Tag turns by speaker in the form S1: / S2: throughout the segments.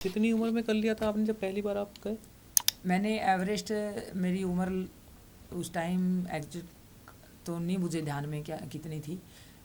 S1: कितनी उम्र में कर लिया था आपने जब पहली बार आप गए?
S2: मैंने एवरेस्ट, मेरी उम्र उस टाइम एग्जैक्ट तो नहीं मुझे ध्यान में क्या कितनी थी,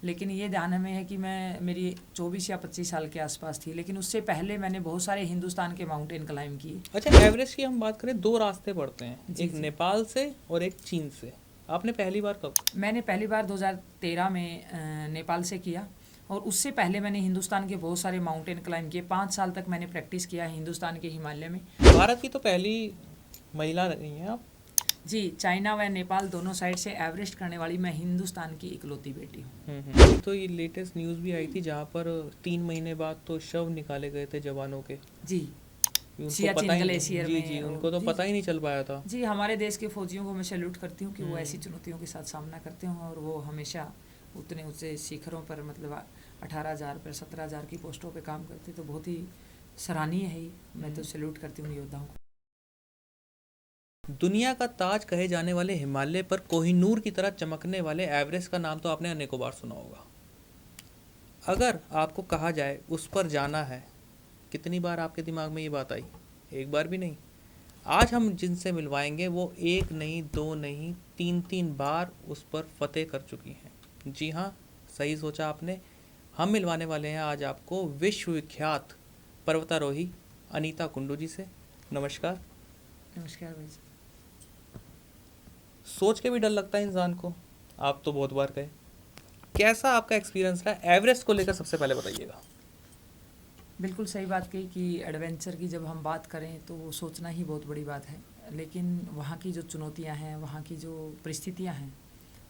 S2: लेकिन ये ध्यान में है कि मैं मेरी 24 या 25 साल के आसपास थी। लेकिन उससे पहले मैंने बहुत सारे हिंदुस्तान के माउंटेन क्लाइंब किए।
S1: अच्छा, एवरेस्ट की हम बात करें, दो रास्ते पड़ते हैं,
S2: जी
S1: एक
S2: जी।
S1: नेपाल से और एक चीन से। आपने पहली बार कब?
S2: मैंने पहली बार 2013 में नेपाल से किया, और उससे पहले मैंने हिंदुस्तान के बहुत सारे माउंटेन क्लाइंब किए। 5 साल तक मैंने प्रैक्टिस किया हिंदुस्तान के हिमालय में।
S1: भारत की तो पहली महिला रही हैं आप।
S2: जी, चाइना व नेपाल दोनों साइड से एवरेस्ट करने वाली मैं हिंदुस्तान की इकलौती बेटी हूँ।
S1: तो ये लेटेस्ट न्यूज़ भी आई थी जहाँ पर 3 महीने बाद तो शव निकाले गए थे जवानों के।
S2: जी,
S1: उनको पता
S2: सियाचिन
S1: ही
S2: ग्लेशियर
S1: जी जी,
S2: में।
S1: उनको तो
S2: जी
S1: पता ही नहीं चल पाया था।
S2: जी, हमारे देश के फौजियों को मैं सैल्यूट करती हूँ कि वो ऐसी चुनौतियों के साथ सामना करते हैं, और वो हमेशा उतने ऊंचे शिखरों पर, मतलब 18,000 पर 17,000 की पोस्टों पे काम करते, तो बहुत ही सराहनीय है ये। मैं तो सैल्यूट करती हूँ योद्धाओं को।
S1: दुनिया का ताज कहे जाने वाले हिमालय पर कोहिनूर की तरह चमकने वाले एवरेस्ट का नाम तो आपने अनेकों बार सुना होगा। अगर आपको कहा जाए उस पर जाना है, कितनी बार आपके दिमाग में ये बात आई? एक बार भी नहीं। आज हम जिनसे मिलवाएंगे वो एक नहीं, दो नहीं, तीन तीन बार उस पर फतेह कर चुकी हैं। जी हाँ, सही सोचा आपने। हम मिलवाने वाले हैं आज आपको विश्वविख्यात पर्वतारोही अनीता कुंडू जी से। नमस्कार।
S2: नमस्कार भाई।
S1: सोच के भी डर लगता है इंसान को, आप तो बहुत बार गए। कैसा आपका एक्सपीरियंस रहा एवरेस्ट को लेकर, सबसे पहले बताइएगा।
S2: बिल्कुल सही बात कही कि एडवेंचर की जब हम बात करें तो वो सोचना ही बहुत बड़ी बात है, लेकिन वहाँ की जो चुनौतियाँ हैं, वहाँ की जो परिस्थितियाँ हैं,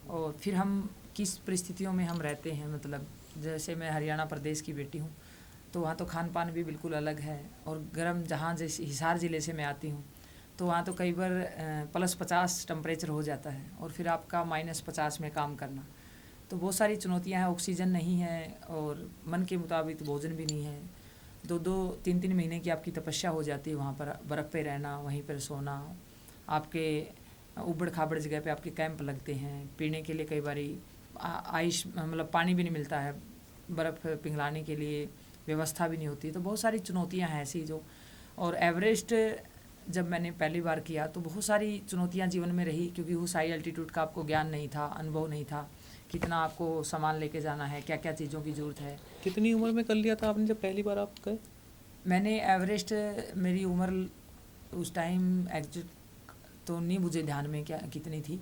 S2: और फिर हम किस परिस्थितियों में हम रहते हैं, मतलब जैसे मैं हरियाणा प्रदेश की बेटी हूँ, तो वहाँ तो खान पान भी बिल्कुल अलग है। और गर्म, जहाँ जैसे हिसार ज़िले से मैं आती हूँ, तो वहाँ तो कई बार +50 टेम्परेचर हो जाता है, और फिर आपका -50 में काम करना। तो बहुत सारी चुनौतियाँ हैं। ऑक्सीजन नहीं है, और मन के मुताबिक भोजन भी नहीं है। 2-2 3-3 महीने की आपकी तपस्या हो जाती है वहाँ पर, बर्फ़ पे रहना, वहीं पर सोना। आपके उबड़ खाबड़ जगह पे आपके कैंप लगते हैं। पीने के लिए कई बारी आइस, मतलब पानी भी नहीं मिलता है, बर्फ़ पिघलाने के लिए व्यवस्था भी नहीं होती। तो बहुत सारी चुनौतियाँ हैं ऐसी जो। और एवरेस्ट जब मैंने पहली बार किया तो बहुत सारी चुनौतियाँ जीवन में रही, क्योंकि उस हाई एल्टीट्यूड का आपको ज्ञान नहीं था, अनुभव नहीं था, कितना आपको सामान लेके जाना है, क्या क्या चीज़ों की ज़रूरत है।
S1: कितनी उम्र में कर लिया था आपने जब पहली बार आप गए?
S2: मैंने एवरेस्ट, मेरी उम्र उस टाइम एग्जैक्ट तो नहीं मुझे ध्यान में क्या कितनी थी,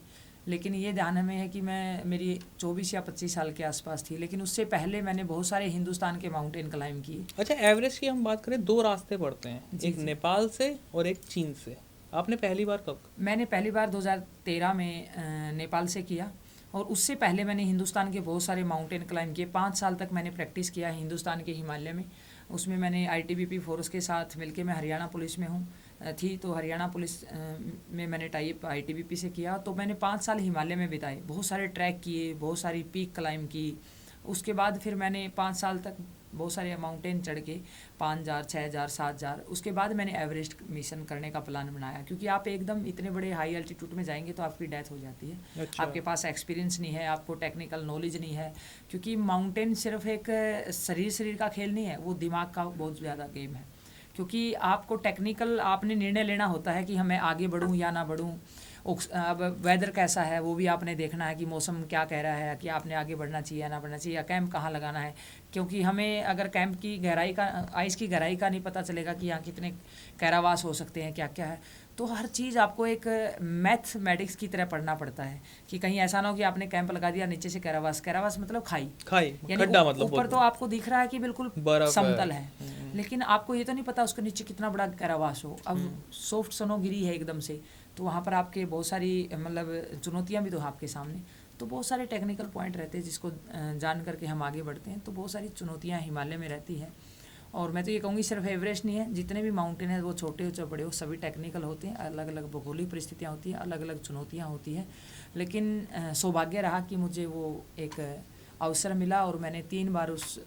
S2: लेकिन ये ध्यान में है कि मैं मेरी 24 या 25 साल के आसपास थी। लेकिन उससे पहले मैंने बहुत सारे हिंदुस्तान के माउंटेन क्लाइंब किए।
S1: अच्छा, एवरेस्ट की हम बात करें, दो रास्ते पड़ते हैं,
S2: जी
S1: एक
S2: जी।
S1: नेपाल से और एक चीन से। आपने पहली बार कब?
S2: मैंने पहली बार 2013 में नेपाल से किया, और उससे पहले मैंने हिंदुस्तान के बहुत सारे माउंटेन क्लाइंब किए। 5 साल तक मैंने प्रैक्टिस किया हिंदुस्तान के हिमालय में। उसमें मैंने आईटीबीपी फोर्स के साथ मिलके, मैं हरियाणा पुलिस में हूँ थी, तो हरियाणा पुलिस में मैंने टाइप आईटीबीपी से किया। तो मैंने 5 साल हिमालय में बिताए, बहुत सारे ट्रैक किए, बहुत सारी पीक क्लाइंब की। उसके बाद फिर मैंने 5 साल तक बहुत सारे माउंटेन चढ़ के 5,000, 6,000, 7,000। उसके बाद मैंने एवरेस्ट मिशन करने का प्लान बनाया, क्योंकि आप एकदम इतने बड़े हाई एल्टीट्यूड में जाएंगे तो आपकी डेथ हो जाती है।
S1: अच्छा।
S2: आपके पास एक्सपीरियंस नहीं है, आपको टेक्निकल नॉलेज नहीं है, क्योंकि माउंटेन सिर्फ एक शरीर का खेल नहीं है, वो दिमाग का बहुत ज़्यादा गेम है। क्योंकि आपको टेक्निकल आपने निर्णय लेना होता है कि मैं आगे बढ़ूँ या ना बढ़ूँ। अब वेदर कैसा है वो भी आपने देखना है, कि मौसम क्या कह रहा है, कि आपने आगे बढ़ना चाहिए या ना बढ़ना चाहिए, या कैंप कहाँ लगाना है। क्योंकि हमें अगर कैंप की गहराई का, आइस की गहराई का नहीं पता चलेगा कि यहाँ कितने कैरावास हो सकते हैं, क्या क्या है। तो हर चीज़ आपको एक मैथमेटिक्स की तरह पढ़ना पड़ता है, कि कहीं ऐसा ना हो कि आपने कैंप लगा दिया, नीचे से कैरावास, कैरावास मतलब खाई,
S1: खाई,
S2: यानी
S1: खड्डा मतलब
S2: ऊपर तो
S1: बोल
S2: आपको दिख रहा है कि बिल्कुल
S1: बर्फ है।
S2: समतल है, लेकिन आपको ये तो नहीं पता उसके नीचे कितना बड़ा कैरावास हो। अब सॉफ्ट स्नो गिरी है एकदम से, तो वहाँ पर आपके बहुत सारी, मतलब चुनौतियाँ भी तो आपके सामने। तो बहुत सारे टेक्निकल पॉइंट रहते हैं जिसको जान करके हम आगे बढ़ते हैं। तो बहुत सारी चुनौतियाँ हिमालय में रहती है। और मैं तो ये कहूँगी सिर्फ एवरेस्ट नहीं है, जितने भी माउंटेन हैं वो छोटे हो चाहे बड़े हो, सभी टेक्निकल होते हैं। अलग अलग भौगोलिक परिस्थितियाँ होती हैं, अलग अलग चुनौतियाँ होती हैं। लेकिन सौभाग्य रहा कि मुझे वो एक अवसर मिला, और मैंने 3 बार उस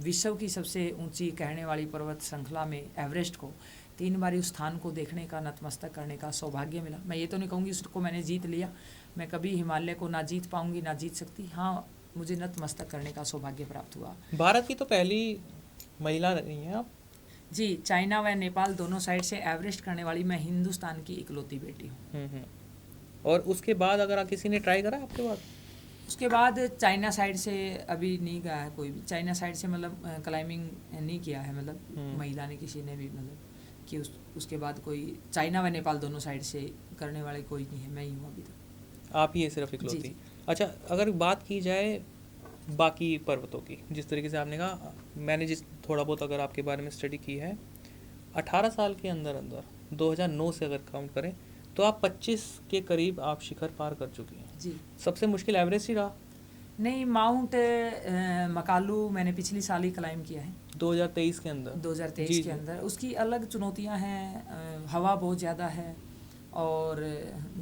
S2: विश्व की सबसे ऊंची कहने वाली पर्वत श्रृंखला में एवरेस्ट को 3 बार उस स्थान को देखने का, नतमस्तक करने का सौभाग्य मिला। मैं ये तो नहीं कहूँगी उसको मैंने जीत लिया, मैं कभी हिमालय को ना जीत पाऊँगी ना जीत सकती। हाँ, मुझे नतमस्तक करने का सौभाग्य प्राप्त हुआ।
S1: भारत की तो पहली महिला रही हैं आप।
S2: जी, चाइना व नेपाल दोनों साइड से एवरेस्ट करने वाली मैं हिंदुस्तान की इकलौती बेटी हूँ।
S1: और उसके बाद अगर किसी ने ट्राई करा आपके बाद?
S2: उसके बाद चाइना साइड से अभी नहीं गया है कोई भी, चाइना साइड से मतलब क्लाइंबिंग नहीं किया है, मतलब महिला ने किसी ने भी, मतलब कि उसके बाद कोई चाइना व नेपाल दोनों साइड से करने वाले कोई नहीं है, मैं ही हूँ अभी तक।
S1: आप ही है सिर्फ इकलौती? अच्छा, अगर बात की जाए बाकी पर्वतों की, जिस तरीके से आपने कहा, मैंने जिस थोड़ा बहुत अगर आपके बारे में स्टडी की है, 18 साल के अंदर अंदर 2009 से अगर काउंट करें तो आप 25 के करीब आप शिखर पार कर चुकी हैं।
S2: जी।
S1: सबसे मुश्किल एवरेस्ट ही रहा?
S2: नहीं, माउंट मकालू मैंने पिछली साल ही क्लाइम किया है,
S1: 2023 के अंदर।
S2: 2023 के अंदर। उसकी अलग चुनौतियां हैं, हवा बहुत ज़्यादा है, और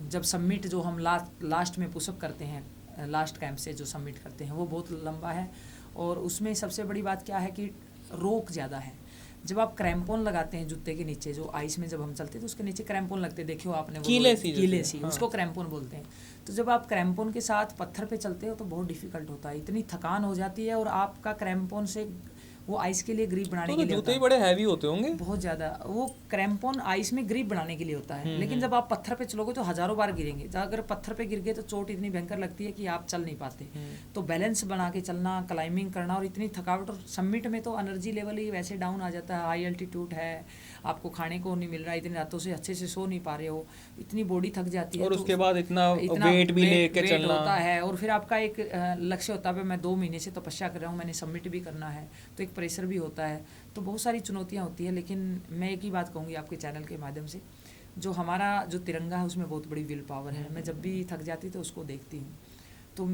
S2: जब सबमिट जो हम लास्ट में पुशअप करते हैं, लास्ट कैंप से जो सबमिट करते हैं वो बहुत लंबा है, और उसमें सबसे बड़ी बात क्या है कि रोक ज़्यादा है। जब आप क्रैम्पोन लगाते हैं जूते के नीचे, जो आइस में जब हम चलते हैं तो उसके नीचे क्रैम्पोन लगते हैं, देखियो आपने, वो कीले सी,
S1: हाँ।
S2: उसको क्रैम्पोन बोलते हैं। तो जब आप क्रैम्पोन के साथ पत्थर पे चलते हो तो बहुत डिफिकल्ट होता है, इतनी थकान हो जाती है, और आपका क्रैम्पोन से वो आइस के लिए ग्रिप बनाने के लिए
S1: जूते ही बड़े हैवी होते होंगे
S2: बहुत ज़्यादा। वो क्रैम्पोन आइस में ग्रिप बनाने के लिए होता है, लेकिन जब आप पत्थर पे चलोगे तो हज़ारों बार गिरेंगे। अगर पत्थर पे गिर गए तो चोट इतनी भयंकर लगती है कि आप चल नहीं पाते। तो बैलेंस बना के चलना, क्लाइंबिंग करना, और इतनी थकावट, और सबमिट में तो एनर्जी लेवल ही वैसे डाउन आ जाता है, हाई अल्टीट्यूड है, आपको खाने को नहीं मिल रहा है, इतनी रातों से अच्छे से सो नहीं पा रहे हो, इतनी बॉडी थक जाती है,
S1: और
S2: तो
S1: उसके बाद इतना वेट भी लेके चलना
S2: होता है, और फिर आपका एक लक्ष्य होता है, मैं 2 महीने से तपस्या कर रहा हूँ, मैंने सबमिट भी करना है, तो एक प्रेशर भी होता है, तो बहुत सारी चुनौतियाँ होती है। लेकिन मैं एक ही बात कहूँगी आपके चैनल के माध्यम से, जो हमारा जो तिरंगा है उसमें बहुत बड़ी विल पावर है। मैं जब भी थक जाती तो उसको देखती हूँ, तो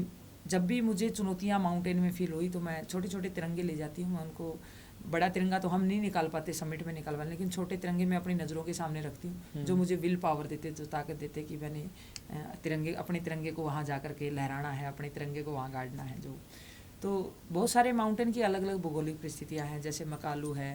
S2: जब भी मुझे चुनौतियाँ माउंटेन में फील हुई तो मैं छोटे छोटे तिरंगे ले जाती हूँ, मैं उनको, बड़ा तिरंगा तो हम नहीं निकाल पाते, समिट में निकाल पाते, लेकिन छोटे तिरंगे मैं अपनी नज़रों के सामने रखती हूँ, जो मुझे विल पावर देते, जो ताकत देते कि मैंने अपने तिरंगे को वहाँ जा कर के लहराना है, अपने तिरंगे को वहाँ गाड़ना है। जो तो बहुत सारे माउंटेन की अलग अलग भौगोलिक परिस्थितियाँ हैं, जैसे मकालू है,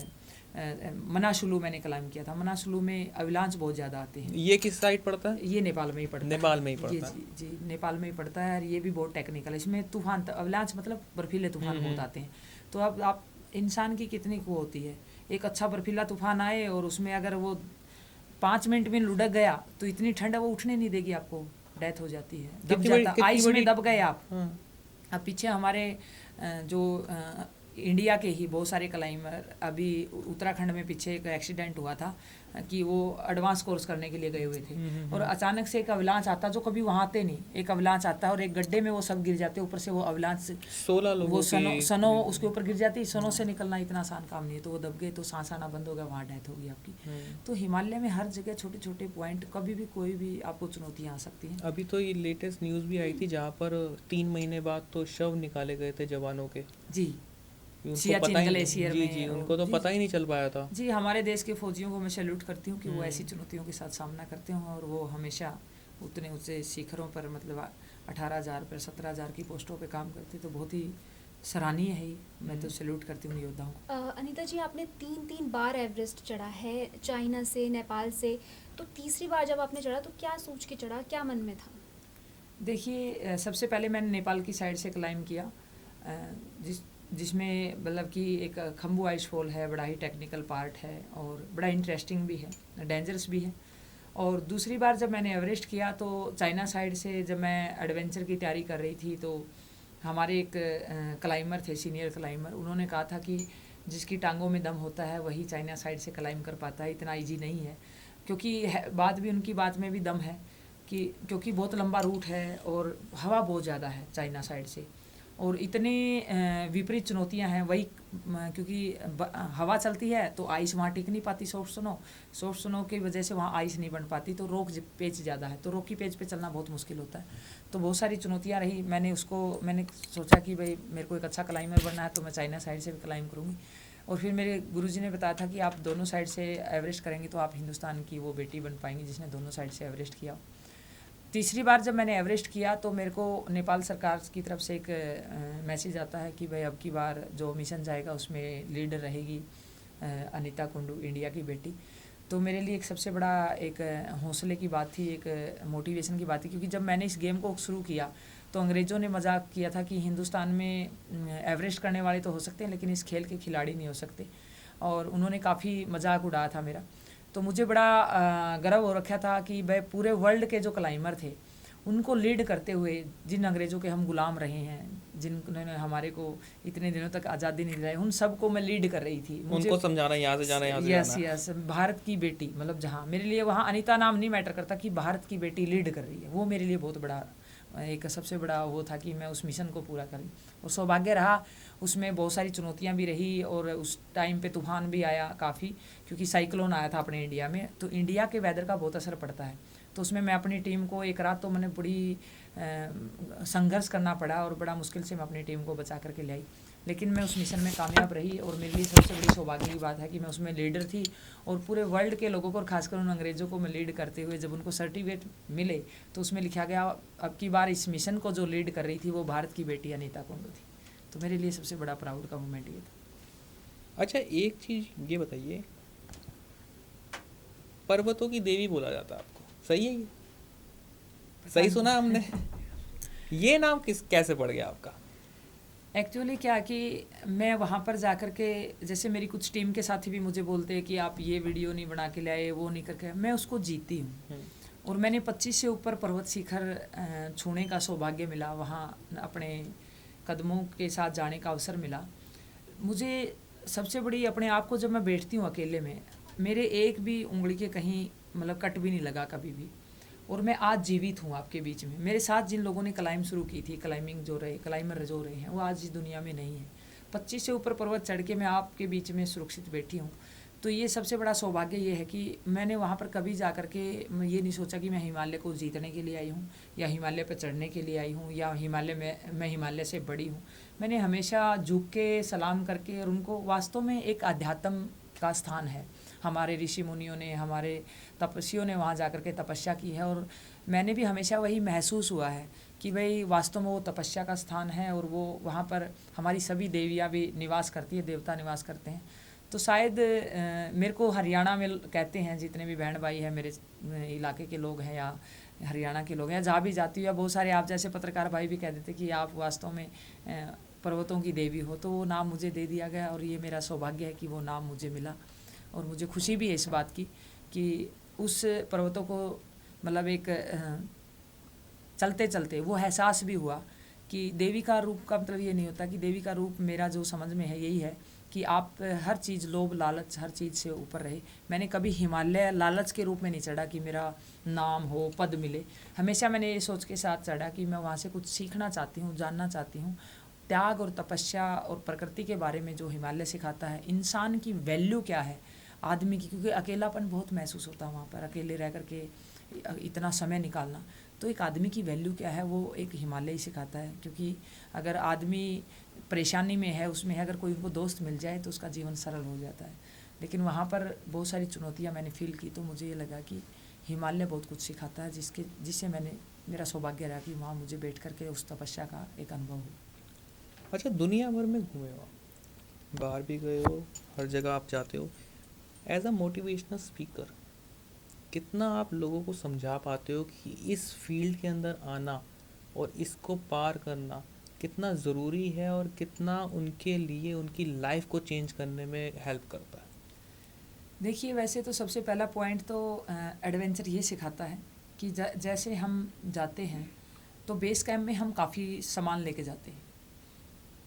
S2: मनासुलू मैंने क्लाइम किया था, मनासुलू में अविलांच बहुत ज़्यादा आते हैं।
S1: ये किस साइड पड़ता है?
S2: ये नेपाल में ही पड़ता है।
S1: नेपाल में ही पड़ता है?
S2: जी जी, नेपाल में ही पड़ता है, और ये भी बहुत टेक्निकल है। इसमें तूफान, अविलांच मतलब बर्फीले तूफान बहुत आते हैं। तो अब आप इंसान की कितनी वो होती है, एक अच्छा बर्फीला तूफान आए और उसमें अगर वो 5 मिनट में लुढ़क गया तो इतनी ठंड है वो उठने नहीं देगी, आपको डेथ हो जाती है, दब जाता, आइस में दब गए आप। अब पीछे हमारे जो इंडिया के ही बहुत सारे क्लाइंबर, अभी उत्तराखंड में पीछे एक एक्सीडेंट हुआ था कि वो एडवांस कोर्स करने के लिए गए हुए थे, और अचानक से एक अवलांच आता, जो कभी वहाँ आते नहीं, एक अवलांच आता है और एक गड्ढे में वो सब गिर जाते हैं, ऊपर से वो अवलांच
S1: 16 लोगों
S2: वो सनो उसके ऊपर गिर जाती है। सनों से निकलना इतना आसान काम नहीं है, तो वो दब गए तो सांस आना बंद हो गया, वहाँ डेथ होगी आपकी। तो हिमालय में हर जगह छोटे छोटे पॉइंट, कभी भी कोई भी आपको चुनौतियाँ आ सकती हैं।
S1: अभी तो ये लेटेस्ट न्यूज़ भी आई थी जहाँ पर 3 महीने बाद तो शव निकाले गए थे जवानों के।
S2: जी,
S1: सियाचिन ग्लेशियर में। जी, उनको तो पता ही नहीं चल पाया था।
S2: जी, हमारे देश के फौजियों को मैं सैल्यूट करती हूँ कि वो ऐसी चुनौतियों के साथ सामना करते हैं, और वो हमेशा उतने ऊंचे शिखरों पर, मतलब 18,000 पर 17,000 की पोस्टों पे काम करते, तो बहुत ही सराहनीय है ही। मैं तो सैल्यूट करती हूँ योद्धाओं को।
S3: अनीता जी, आपने 3 बार एवरेस्ट चढ़ा है, चाइना से, नेपाल से, तो तीसरी बार जब आपने चढ़ा तो क्या सोच के चढ़ा, क्या मन में था?
S2: देखिए, सबसे पहले मैंने नेपाल की साइड से क्लाइम किया, जिसमें मतलब कि एक खम्बू आइस फॉल है, बड़ा ही टेक्निकल पार्ट है और बड़ा इंटरेस्टिंग भी है, डेंजरस भी है। और दूसरी बार जब मैंने एवरेस्ट किया तो चाइना साइड से जब मैं एडवेंचर की तैयारी कर रही थी, तो हमारे एक क्लाइमर थे, सीनियर क्लाइमर, उन्होंने कहा था कि जिसकी टांगों में दम होता है वही चाइना साइड से क्लाइम कर पाता है, इतना ईजी नहीं है। क्योंकि बात भी उनकी बात में भी दम है कि क्योंकि बहुत लंबा रूट है और हवा बहुत ज़्यादा है चाइना साइड से, और इतने विपरीत चुनौतियां हैं वही, क्योंकि हवा चलती है तो आइस वहाँ टिक नहीं पाती, सॉफ्ट स्नो की वजह से वहाँ आइस नहीं बन पाती, तो रोक पेच ज़्यादा है, तो रोकी पेच पे चलना बहुत मुश्किल होता है। तो बहुत सारी चुनौतियाँ रही। मैंने सोचा कि भाई मेरे को एक अच्छा क्लाइंबर बनना है तो मैं चाइना साइड से भी क्लाइम करूँगी, और फिर मेरे गुरुजी ने बताया था कि आप दोनों साइड से एवरेस्ट करेंगे तो आप हिंदुस्तान की वो बेटी बन पाएंगी जिसने दोनों साइड से एवरेस्ट किया। तीसरी बार जब मैंने एवरेस्ट किया तो मेरे को नेपाल सरकार की तरफ से एक मैसेज आता है कि भाई अब की बार जो मिशन जाएगा उसमें लीडर रहेगी अनीता कुंडू, इंडिया की बेटी। तो मेरे लिए एक सबसे बड़ा एक हौसले की बात थी, एक मोटिवेशन की बात थी, क्योंकि जब मैंने इस गेम को शुरू किया तो अंग्रेज़ों ने मजाक किया था कि हिंदुस्तान में एवरेस्ट करने वाले तो हो सकते हैं लेकिन इस खेल के खिलाड़ी नहीं हो सकते। और उन्होंने काफ़ी मजाक उड़ाया था मेरा। तो मुझे बड़ा गर्व हो रखा था कि भाई पूरे वर्ल्ड के जो क्लाइंबर थे उनको लीड करते हुए, जिन अंग्रेज़ों के हम गुलाम रहे हैं, जिन्होंने हमारे को इतने दिनों तक आज़ादी नहीं दिलाई, उन सबको मैं लीड कर रही थी।
S1: उनको समझाना, यहाँ से जाना, यहाँ से
S2: यस
S1: जाना।
S2: यस, भारत की बेटी, मतलब जहाँ मेरे लिए वहाँ अनीता नाम नहीं मैटर करता, कि भारत की बेटी लीड कर रही है, वो मेरे लिए बहुत बड़ा एक सबसे बड़ा वो था कि मैं उस मिशन को पूरा करूँ। और सौभाग्य रहा, उसमें बहुत सारी चुनौतियाँ भी रही और उस टाइम पे तूफान भी आया काफ़ी, क्योंकि साइक्लोन आया था अपने इंडिया में, तो इंडिया के वेदर का बहुत असर पड़ता है। तो उसमें मैं अपनी टीम को एक रात तो मैंने बड़ी संघर्ष करना पड़ा और बड़ा मुश्किल से मैं अपनी टीम को बचा करके ले आई, लेकिन मैं उस मिशन में कामयाब रही। और मेरे लिए सबसे बड़ी सौभाग्य की बात है कि मैं उसमें लीडर थी और पूरे वर्ल्ड के लोगों को और खासकर उन अंग्रेज़ों को मैं लीड करते हुए जब उनको सर्टिफिकेट मिले तो उसमें लिखा गया अब की बार इस मिशन को जो लीड कर रही थी वो भारत की बेटी अनीता कुंडू थी। तो मेरे लिए सबसे बड़ा प्राउड का मोमेंट ये था।
S1: अच्छा, एक चीज़ ये बताइए, पर्वतों की देवी बोला जाता है आपको, सही है ये? सही सुना हमने? ये नाम कैसे पड़ गया आपका?
S2: एक्चुअली क्या कि मैं वहाँ पर जा कर के, जैसे मेरी कुछ टीम के साथी भी मुझे बोलते हैं कि आप ये वीडियो नहीं बना के लाए, वो नहीं करके, मैं उसको जीती हूँ। और मैंने 25 से ऊपर पर्वत शिखर छूने का सौभाग्य मिला, वहाँ अपने कदमों के साथ जाने का अवसर मिला। मुझे सबसे बड़ी अपने आप को, जब मैं बैठती हूँ अकेले में, मेरे एक भी उंगली के कहीं मतलब कट भी नहीं लगा कभी भी। और मैं आज जीवित हूँ आपके बीच में। मेरे साथ जिन लोगों ने क्लाइंब शुरू की थी, क्लाइंबर जो रहे हैं, वो आज इस दुनिया में नहीं है। 25 से ऊपर पर्वत चढ़ के मैं आपके बीच में सुरक्षित बैठी हूँ। तो ये सबसे बड़ा सौभाग्य ये है कि मैंने वहाँ पर कभी जा कर के मैं ये नहीं सोचा कि मैं हिमालय को जीतने के लिए आई हूँ या हिमालय पर चढ़ने के लिए आई हूँ या हिमालय में मैं हिमालय से बड़ी हूँ। मैंने हमेशा झुक के सलाम करके, और उनको वास्तव में एक अध्यात्म का स्थान है। हमारे ऋषि मुनियों ने, हमारे तपस्वियों ने वहाँ जा कर के तपस्या की है, और मैंने भी हमेशा वही महसूस हुआ है कि भाई वास्तव में वो तपस्या का स्थान है और वो वहाँ पर हमारी सभी देवियाँ भी निवास करती है, देवता निवास करते हैं। तो शायद मेरे को हरियाणा में कहते हैं, जितने भी बहन भाई हैं मेरे इलाके के लोग हैं या हरियाणा के लोग हैं, जहाँ भी जाती हूँ, या बहुत सारे आप जैसे पत्रकार भाई भी कह देते कि आप वास्तव में पर्वतों की देवी हो, तो वो नाम मुझे दे दिया गया। और ये मेरा सौभाग्य है कि वो नाम मुझे मिला, और मुझे खुशी भी है इस बात की कि उस पर्वतों को मतलब एक चलते चलते वो एहसास भी हुआ कि देवी का रूप का मतलब ये नहीं होता कि देवी का रूप, मेरा जो समझ में है यही है कि आप हर चीज़, लोभ लालच हर चीज़ से ऊपर रहे। मैंने कभी हिमालय लालच के रूप में नहीं चढ़ा कि मेरा नाम हो, पद मिले। हमेशा मैंने ये सोच के साथ चढ़ा कि मैं वहाँ से कुछ सीखना चाहती हूँ, जानना चाहती हूँ, त्याग और तपस्या और प्रकृति के बारे में जो हिमालय सिखाता है, इंसान की वैल्यू क्या है, आदमी की, क्योंकि अकेलापन बहुत महसूस होता है वहाँ पर, अकेले रह कर के इतना समय निकालना। तो एक आदमी की वैल्यू क्या है, वो एक हिमालय ही सिखाता है। क्योंकि अगर आदमी परेशानी में है, उसमें है, अगर कोई उनको दोस्त मिल जाए तो उसका जीवन सरल हो जाता है। लेकिन वहाँ पर बहुत सारी चुनौतियाँ मैंने फील की, तो मुझे ये लगा कि हिमालय बहुत कुछ सिखाता है, जिससे मेरा सौभाग्य रहा कि वहाँ मुझे बैठ कर के उस तपस्या का एक अनुभव हो।
S1: अच्छा, दुनिया भर में घूमे हो, बाहर भी गए हो, हर जगह आप जाते हो, एज अ मोटिवेशनल स्पीकर कितना आप लोगों को समझा पाते हो कि इस फील्ड के अंदर आना और इसको पार करना कितना ज़रूरी है और कितना उनके लिए उनकी लाइफ को चेंज करने में हेल्प करता है?
S2: देखिए, वैसे तो सबसे पहला पॉइंट तो एडवेंचर ये सिखाता है कि जैसे हम जाते हैं तो बेस कैंप में हम काफ़ी सामान लेके जाते हैं,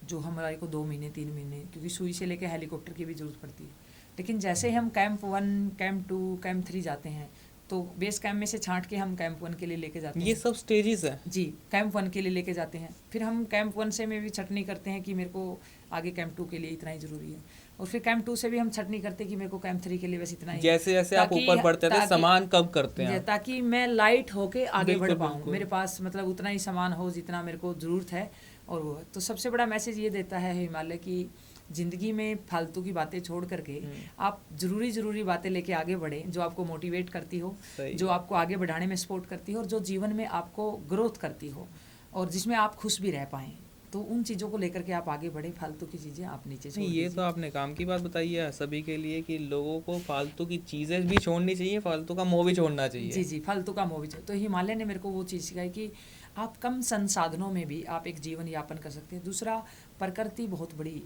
S2: जो हमारे को 2 महीने 3 महीने, क्योंकि सुई से लेके हेलीकॉप्टर की भी ज़रूरत पड़ती है। लेकिन जैसे हम कैंप 1, कैंप 2, कैंप 3 जाते हैं तो बेस कैंप में से छांट के हम कैंप 1 के लिए लेके जाते हैं।
S1: ये सब स्टेजेस हैं
S2: जी, कैंप 1 के लिए लेके जाते हैं। फिर हम कैंप 1 से में भी छटनी करते हैं कि मेरे को आगे कैंप 2 के लिए इतना ही ज़रूरी है, और फिर कैंप 2 से भी हम छटनी करते हैं कि मेरे को कैंप 3 के लिए बस इतना ही।
S1: जैसे जैसे आप ऊपर बढ़ते थे सामान कम करते हैं,
S2: ताकि मैं लाइट होके आगे बढ़ पाऊँ,
S1: बिल्कुल।
S2: मेरे पास मतलब उतना ही सामान हो जितना मेरे को ज़रूरत है। और वो तो सबसे बड़ा मैसेज ये देता है हिमालय की, ज़िंदगी में फालतू की बातें छोड़ करके आप ज़रूरी बातें लेके आगे बढ़ें, जो आपको मोटिवेट करती हो, जो आपको आगे बढ़ाने में सपोर्ट करती हो, और जो जीवन में आपको ग्रोथ करती हो, और जिसमें आप खुश भी रह पाएँ। तो उन चीज़ों को लेकर के आप आगे बढ़े, फालतू की चीज़ें आप नीचे छोड़ दीजिए।
S1: ये तो आपने काम की बात बताई है सभी के लिए कि लोगों को फालतू की चीज़ें भी छोड़नी चाहिए, फालतू का मोह भी छोड़ना चाहिए।
S2: जी, फालतू का मोह भी छोड़। तो हिमालय ने मेरे को वो चीज़ सिखाई कि आप कम संसाधनों में भी आप एक जीवन यापन कर सकते हैं। दूसरा, प्रकृति बहुत बड़ी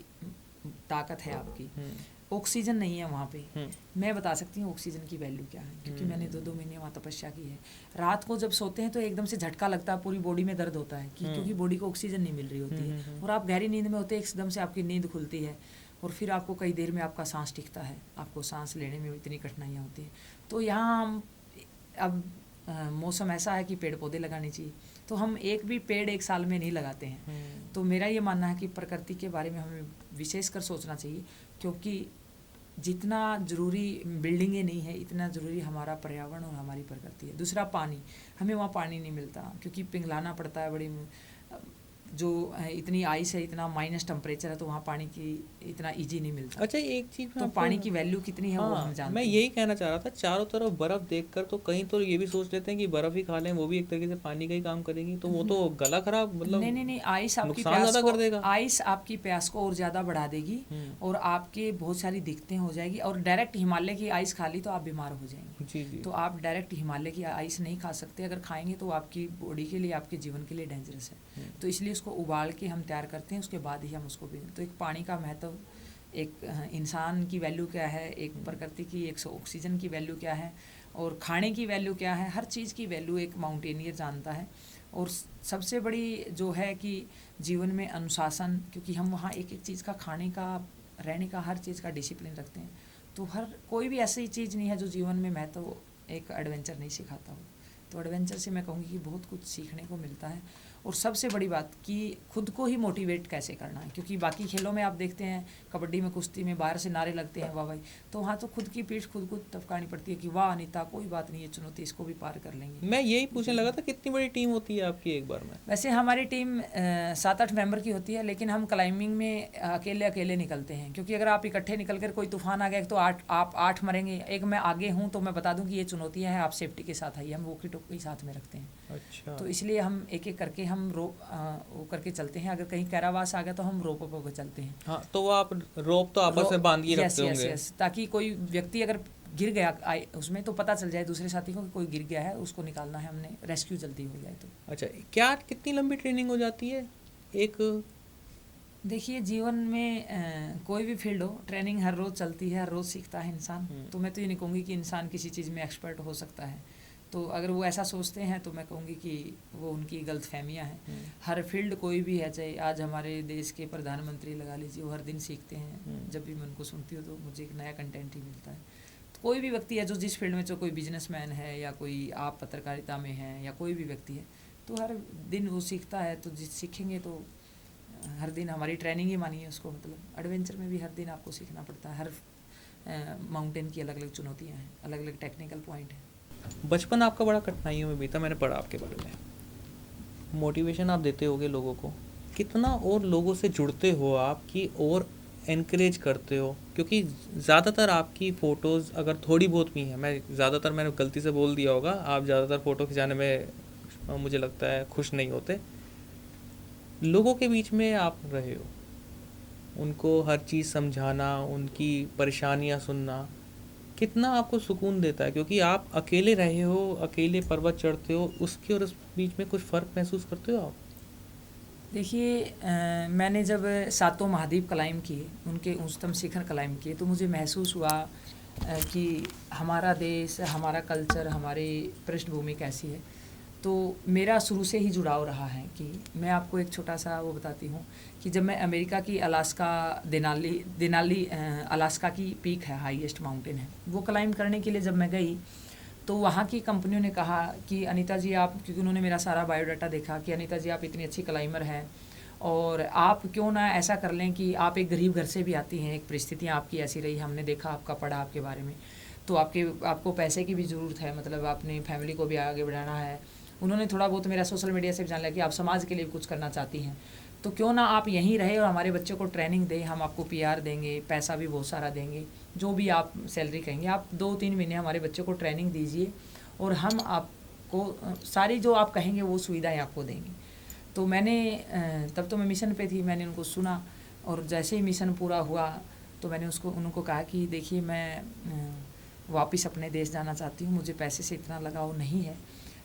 S2: ताकत है आपकी। ऑक्सीजन नहीं है वहाँ पे।
S1: हम्म।
S2: मैं बता सकती हूँ ऑक्सीजन की वैल्यू क्या है, क्योंकि मैंने 2-2 महीने वहाँ तपस्या की है। रात को जब सोते हैं तो एकदम से झटका लगता है, पूरी बॉडी में दर्द होता है कि क्योंकि बॉडी को ऑक्सीजन नहीं मिल रही होती है, और आप गहरी नींद में होते हैं, एकदम से आपकी नींद खुलती है और फिर आपको कई देर में आपका सांस टिकता है, आपको सांस लेने में इतनी कठिनाइयाँ होती हैं। तो यहाँ हम अब मौसम ऐसा है कि पेड़ पौधे लगाने चाहिए, तो हम एक भी पेड़ एक साल में नहीं लगाते हैं। तो मेरा ये मानना है कि प्रकृति के बारे में हमें विशेष कर सोचना चाहिए, क्योंकि जितना ज़रूरी बिल्डिंगें नहीं है, इतना ज़रूरी हमारा पर्यावरण और हमारी प्रकृति है। दूसरा पानी, हमें वहाँ पानी नहीं मिलता क्योंकि पिघलाना पड़ता है, बड़ी जो इतनी आइस है, इतना माइनस टेम्परेचर है, तो वहाँ पानी की इतना इजी नहीं मिलता।
S1: अच्छा, एक चीज़
S2: तो पानी की वैल्यू कितनी है वो हम जानते
S1: मैं
S2: हैं।
S1: यही कहना चाह रहा था, चारों तरफ बर्फ़ देखकर तो कहीं तो ये भी सोच लेते हैं कि बर्फ़ ही खा लें, वो भी एक तरीके से पानी का ही काम करेगी, तो वो तो गला खराब, मतलब
S2: नहीं नहीं नहीं, आइस आपकी
S1: नुकसान
S2: प्यास
S1: ज़्यादा
S2: को
S1: कर देगा।
S2: आइस आपकी प्यास को और ज़्यादा बढ़ा देगी और आपके बहुत सारी दिक्कतें हो जाएगी। और डायरेक्ट हिमालय की आइस खा ली तो आप बीमार हो जाएंगे।
S1: जी जी।
S2: तो आप डायरेक्ट हिमालय की आइस नहीं खा सकते, अगर खाएंगे तो आपकी बॉडी के लिए, आपके जीवन के लिए डेंजरस है। तो इसलिए उसको उबाल के हम तैयार करते हैं, उसके बाद ही हम उसको पीते हैं। तो एक पानी का महत्व, एक इंसान की वैल्यू क्या है, एक प्रकृति की, एक ऑक्सीजन की वैल्यू क्या है, और खाने की वैल्यू क्या है, हर चीज़ की वैल्यू एक माउंटेनियर जानता है। और सबसे बड़ी जो है कि जीवन में अनुशासन, क्योंकि हम वहाँ एक एक चीज़ का, खाने का, रहने का, हर चीज़ का डिसिप्लिन रखते हैं। तो हर कोई भी ऐसी चीज़ नहीं है जो जीवन में महत्व एक एडवेंचर नहीं सिखाता हो। तो एडवेंचर से मैं कहूँगी कि बहुत कुछ सीखने को मिलता है। और सबसे बड़ी बात कि खुद को ही मोटिवेट कैसे करना है, क्योंकि बाकी खेलों में आप देखते हैं, कबड्डी में, कुश्ती में बाहर से नारे लगते हैं वाह भाई, तो वहाँ तो खुद की पीठ खुद को टपकानी पड़ती है कि वाह अनीता, कोई बात नहीं, ये चुनौती, इसको भी पार कर लेंगे।
S1: मैं यही पूछने लगा था, कितनी बड़ी टीम होती है आपकी एक बार में?
S2: वैसे हमारी टीम 7-8 मेंबर की होती है, लेकिन हम क्लाइंबिंग में अकेले अकेले निकलते हैं, क्योंकि अगर आप इकट्ठे निकल कर कोई तूफान आ गया तो आप 8 मरेंगे। एक मैं आगे हूँ तो मैं बता दूँ कि ये चुनौतियाँ हैं, आप सेफ्टी के साथ आइए, हम वॉकी टॉकी साथ में रखते हैं।
S1: अच्छा।
S2: तो इसलिए हम एक एक करके हम वो करके चलते हैं। अगर कहीं कैरावास आ गया तो हम रोप पर चलते हैं।
S1: हाँ, तो वो आप रोप तो आपस में बांध के रखते होंगे।
S2: ताकि कोई व्यक्ति अगर गिर गया उसमें तो पता चल जाए दूसरे साथी को कि कोई गिर गया है, उसको निकालना है हमने, रेस्क्यू जल्दी हो जाए तो।
S1: अच्छा, क्या कितनी लंबी ट्रेनिंग हो जाती है एक?
S2: देखिए, जीवन में कोई भी फील्ड हो, ट्रेनिंग हर रोज़ चलती है, हर रोज़ सीखता है इंसान। तो मैं तो ये नहीं कहूँगी कि इंसान किसी चीज़ में एक्सपर्ट हो सकता है। तो अगर वो ऐसा सोचते हैं तो मैं कहूँगी कि वो उनकी गलतफहमियाँ हैं। हर फील्ड कोई भी है, चाहे आज हमारे देश के प्रधानमंत्री लगा लीजिए, वो हर दिन सीखते हैं। जब भी मैं उनको सुनती हूँ तो मुझे एक नया कंटेंट ही मिलता है। तो कोई भी व्यक्ति है जो जिस फील्ड में, जो कोई बिजनेसमैन है या कोई आप पत्रकारिता में हैं या कोई भी व्यक्ति है, तो हर दिन वो सीखता है। तो जिस सीखेंगे तो हर दिन हमारी ट्रेनिंग ही मानिए उसको, मतलब एडवेंचर में भी हर दिन आपको सीखना पड़ता है। हर माउंटेन की अलग अलग चुनौतियाँ हैं, अलग अलग टेक्निकल पॉइंट हैं।
S1: बचपन आपका बड़ा कठिनाइयों में बीता, मैंने पढ़ा आपके बारे में। मोटिवेशन आप देते होगे लोगों को, कितना और लोगों से जुड़ते हो आप कि और एनकरेज करते हो? क्योंकि ज़्यादातर आपकी फ़ोटोज़ अगर थोड़ी बहुत भी हैं, मैंने गलती से बोल दिया होगा, आप ज़्यादातर फ़ोटो खिंचाने में मुझे लगता है खुश नहीं होते। लोगों के बीच में आप रहे हो, उनको हर चीज़ समझाना, उनकी परेशानियां सुनना, कितना आपको सुकून देता है? क्योंकि आप अकेले रहे हो, अकेले पर्वत चढ़ते हो, उसके और उस बीच में कुछ फ़र्क महसूस करते हो आप?
S2: देखिए, मैंने जब 7 महाद्वीप क्लाइंब किए, उनके उच्चतम शिखर क्लाइंब किए, तो मुझे महसूस हुआ कि हमारा देश, हमारा कल्चर, हमारी पृष्ठभूमि कैसी है। तो मेरा शुरू से ही जुड़ाव रहा है कि मैं आपको एक छोटा सा वो बताती हूँ कि जब मैं अमेरिका की अलास्का, देनाली अलास्का की पीक है, हाईएस्ट माउंटेन है, वो क्लाइंब करने के लिए जब मैं गई तो वहाँ की कंपनियों ने कहा कि अनीता जी आप, क्योंकि उन्होंने मेरा सारा बायोडाटा देखा कि अनीता जी आप इतनी अच्छी क्लाइंबर हैं और आप क्यों ना ऐसा कर लें कि आप एक गरीब घर से भी आती हैं, एक परिस्थितियाँ आपकी ऐसी रही, हमने देखा, आपका पढ़ा आपके बारे में, तो आपको पैसे की भी ज़रूरत है, मतलब आपने फैमिली को भी आगे बढ़ाना है। उन्होंने थोड़ा बहुत मेरा सोशल मीडिया से भी जान लिया कि आप समाज के लिए कुछ करना चाहती हैं, तो क्यों ना आप यहीं रहे और हमारे बच्चों को ट्रेनिंग दें, हम आपको PR देंगे, पैसा भी बहुत सारा देंगे, जो भी आप सैलरी कहेंगे, आप 2-3 महीने हमारे बच्चों को ट्रेनिंग दीजिए और हम आपको सारी जो आप कहेंगे वो सुविधाएं आपको देंगे। तो मैंने तब तो मैं मिशन पे थी, मैंने उनको सुना और जैसे ही मिशन पूरा हुआ तो मैंने उनको कहा कि देखिए मैं वापस अपने देश जाना चाहती हूँ, मुझे पैसे से इतना लगाव नहीं है,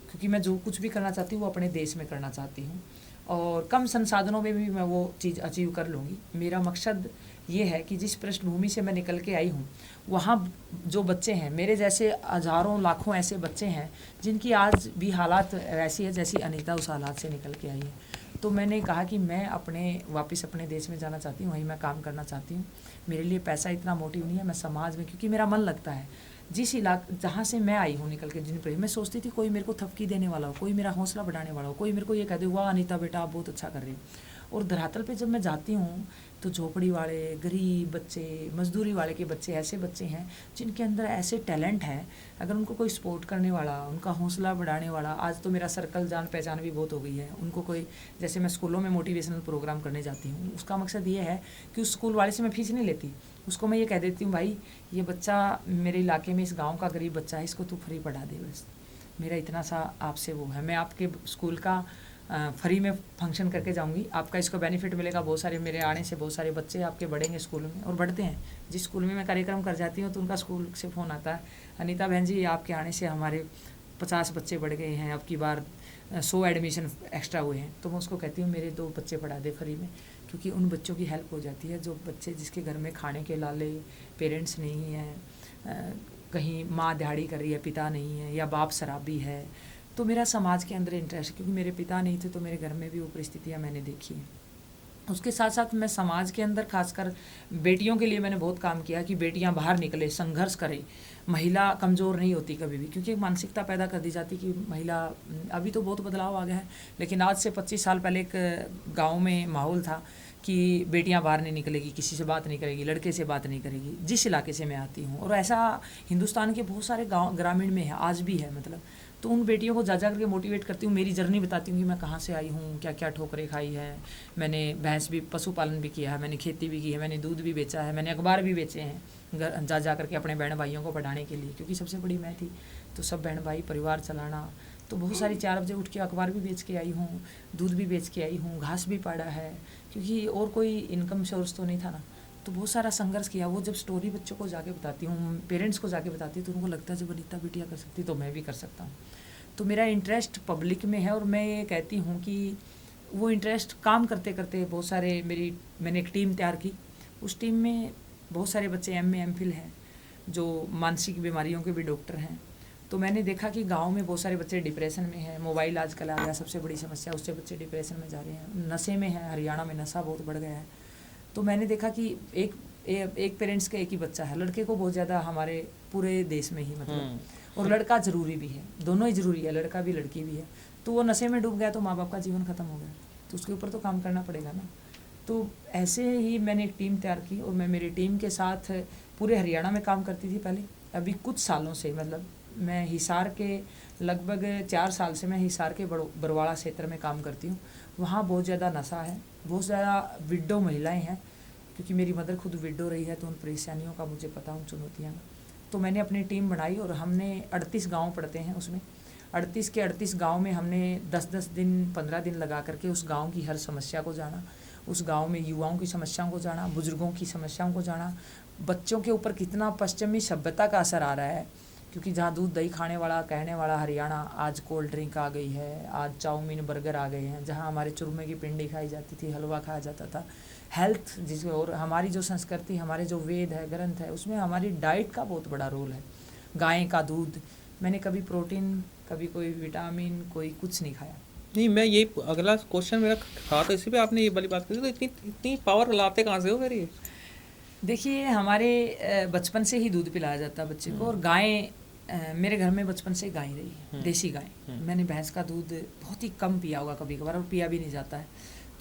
S2: क्योंकि मैं जो कुछ भी करना चाहती हूँ वो अपने देश में करना चाहती हूँ और कम संसाधनों में भी मैं वो चीज़ अचीव कर लूँगी। मेरा मकसद ये है कि जिस पृष्ठभूमि से मैं निकल के आई हूँ, वहाँ जो बच्चे हैं, मेरे जैसे हज़ारों लाखों ऐसे बच्चे हैं जिनकी आज भी हालात ऐसी है जैसी अनीता उस हालात से निकल के आई है। तो मैंने कहा कि मैं वापस अपने देश में जाना चाहती हूँ, वहीं मैं काम करना चाहती हूँ। मेरे लिए पैसा इतना मोटिव नहीं है, मैं समाज में, क्योंकि मेरा मन लगता है जिस इलाके जहाँ से मैं आई हूँ निकल के, जिन पर मैं सोचती थी कोई मेरे को थपकी देने वाला हो, कोई मेरा हौसला बढ़ाने वाला हो, कोई मेरे को ये कह दे वाह अनीता बेटा आप बहुत अच्छा कर रही हो। और धरातल पे जब मैं जाती हूँ तो झोपड़ी वाले, गरीब बच्चे, मजदूरी वाले के बच्चे, ऐसे बच्चे हैं जिनके अंदर ऐसे टैलेंट है, अगर उनको कोई सपोर्ट करने वाला, उनका हौसला बढ़ाने वाला, आज तो मेरा सर्कल जान पहचान भी बहुत हो गई है, उनको कोई, जैसे मैं स्कूलों में मोटिवेशनल प्रोग्राम करने जाती हूँ, उसका मकसद ये है कि उस स्कूल वाले से मैं फीस नहीं लेती, उसको मैं ये कह देती हूँ भाई ये बच्चा मेरे इलाके में इस गाँव का गरीब बच्चा है, इसको तू फ्री पढ़ा दे, बस मेरा इतना सा आपसे वो है। मैं आपके स्कूल का फ्री में फंक्शन करके जाऊंगी, आपका इसको बेनिफिट मिलेगा, बहुत सारे मेरे आने से बहुत सारे बच्चे आपके बढ़ेंगे स्कूल में, और बढ़ते हैं। जिस स्कूल में मैं कार्यक्रम कर जाती हूँ तो उनका स्कूल से फ़ोन आता है, अनीता बहन जी आपके आने से हमारे 50 बच्चे बढ़ गए हैं, अब की बार 100 एडमिशन एक्स्ट्रा हुए हैं। तो मैं उसको कहती हूँ मेरे 2 बच्चे पढ़ा दे फ्री में, क्योंकि उन बच्चों की हेल्प हो जाती है, जो बच्चे जिसके घर में खाने के लाले, पेरेंट्स नहीं हैं, कहीं माँ दिहाड़ी कर रही है, पिता नहीं है, या बाप शराबी है। तो मेरा समाज के अंदर इंटरेस्ट है, क्योंकि मेरे पिता नहीं थे तो मेरे घर में भी वो परिस्थितियाँ मैंने देखी हैं। उसके साथ साथ मैं समाज के अंदर खासकर बेटियों के लिए मैंने बहुत काम किया कि बेटियां बाहर निकले, संघर्ष करें, महिला कमज़ोर नहीं होती कभी भी, क्योंकि एक मानसिकता पैदा कर दी जाती कि महिला, अभी तो बहुत बदलाव आ गया है, लेकिन आज से 25 साल पहले एक गाँव में माहौल था कि बेटियां बाहर नहीं निकलेगी, किसी से बात नहीं करेगी, लड़के से बात नहीं करेगी, जिस इलाके से मैं आती हूँ, और ऐसा हिंदुस्तान के बहुत सारे गाँव ग्रामीण में है, आज भी है मतलब। तो उन बेटियों को जा करके मोटिवेट करती हूँ, मेरी जर्नी बताती हूँ कि मैं कहाँ से आई हूँ, क्या क्या ठोकरें खाई है, मैंने भैंस भी, पशुपालन भी किया है, मैंने खेती भी की है, मैंने दूध भी बेचा है, मैंने अखबार भी बेचे हैं जा करके अपने बहन भाइयों को पढ़ाने के लिए, क्योंकि सबसे बड़ी मैं थी, तो सब बहन भाई परिवार चलाना। तो बहुत सारी 4 बजे उठ के अखबार भी बेच के आई हूँ, दूध भी बेच के आई हूँ, घास भी पाड़ा है, क्योंकि और कोई इनकम सोर्स तो नहीं था ना। तो बहुत सारा संघर्ष किया। वो जब स्टोरी बच्चों को जाके बताती हूँ, पेरेंट्स को जाके बताती हूँ, तो उनको लगता है जब अनीता बिटिया कर सकती तो मैं भी कर सकता हूँ। तो मेरा इंटरेस्ट पब्लिक में है, और मैं ये कहती हूँ कि वो इंटरेस्ट काम करते करते बहुत सारे मैंने एक टीम तैयार की, उस टीम में बहुत सारे बच्चे MA MPhil हैं, जो मानसिक बीमारियों के भी डॉक्टर हैं। तो मैंने देखा कि गांव में बहुत सारे बच्चे डिप्रेशन में हैं, मोबाइल आजकल आ गया सबसे बड़ी समस्या, उससे बच्चे डिप्रेशन में जा रहे हैं, नशे में हैं, हरियाणा में नशा बहुत बढ़ गया है। तो मैंने देखा कि एक पेरेंट्स का एक ही बच्चा है, लड़के को बहुत ज़्यादा हमारे पूरे देश में ही मतलब, और लड़का ज़रूरी भी है, दोनों ही ज़रूरी है, लड़का भी लड़की भी है। तो वो नशे में डूब गया तो माँ बाप का जीवन ख़त्म हो गया, तो उसके ऊपर तो काम करना पड़ेगा ना। तो ऐसे ही मैंने एक टीम तैयार की, और मैं मेरी टीम के साथ पूरे हरियाणा में काम करती थी पहले। अभी कुछ सालों से मतलब मैं हिसार के लगभग 4 साल से मैं हिसार के बरवाड़ा क्षेत्र में काम करती हूँ। वहाँ बहुत ज़्यादा नशा है, बहुत ज़्यादा विडो महिलाएं हैं, क्योंकि मेरी मदर खुद विडो रही है, तो उन परेशानियों का मुझे पता, उन चुनौतियों का। तो मैंने अपनी टीम बनाई, और हमने 38 गांव पड़ते हैं उसमें, 38 के 38 गांव में हमने 10-10 दिन 15 दिन लगा करके उस गांव की हर समस्या को जाना, उस गांव में युवाओं की समस्याओं को जाना, बुजुर्गों की समस्याओं को जाना, बच्चों के ऊपर कितना पश्चिमी सभ्यता का असर आ रहा है, क्योंकि जहाँ दूध दही खाने वाला कहने वाला हरियाणा, आज कोल्ड ड्रिंक आ गई है, आज चाउमीन बर्गर आ गए हैं। जहाँ हमारे चूरमे की पिंडी खाई जाती थी, हलवा खाया जाता था, हेल्थ जिसमें, और हमारी जो संस्कृति, हमारे जो वेद है, ग्रंथ है, उसमें हमारी डाइट का बहुत बड़ा रोल है। गाय का दूध, मैंने कभी प्रोटीन, कभी कोई विटामिन, कोई कुछ नहीं खाया।
S1: नहीं, मैं ये अगला क्वेश्चन मेरा था, तो इसी पे आपने ये वाली बात करी, तो इतनी पावर लाते कहाँ से हो फिर ये?
S2: देखिए, हमारे बचपन से ही दूध पिलाया जाता है बच्चे को, और गाय, मेरे घर में बचपन से गाय रही है, देसी गाय। मैंने भैंस का दूध बहुत ही कम पिया होगा कभी कभार, और पिया भी नहीं जाता है।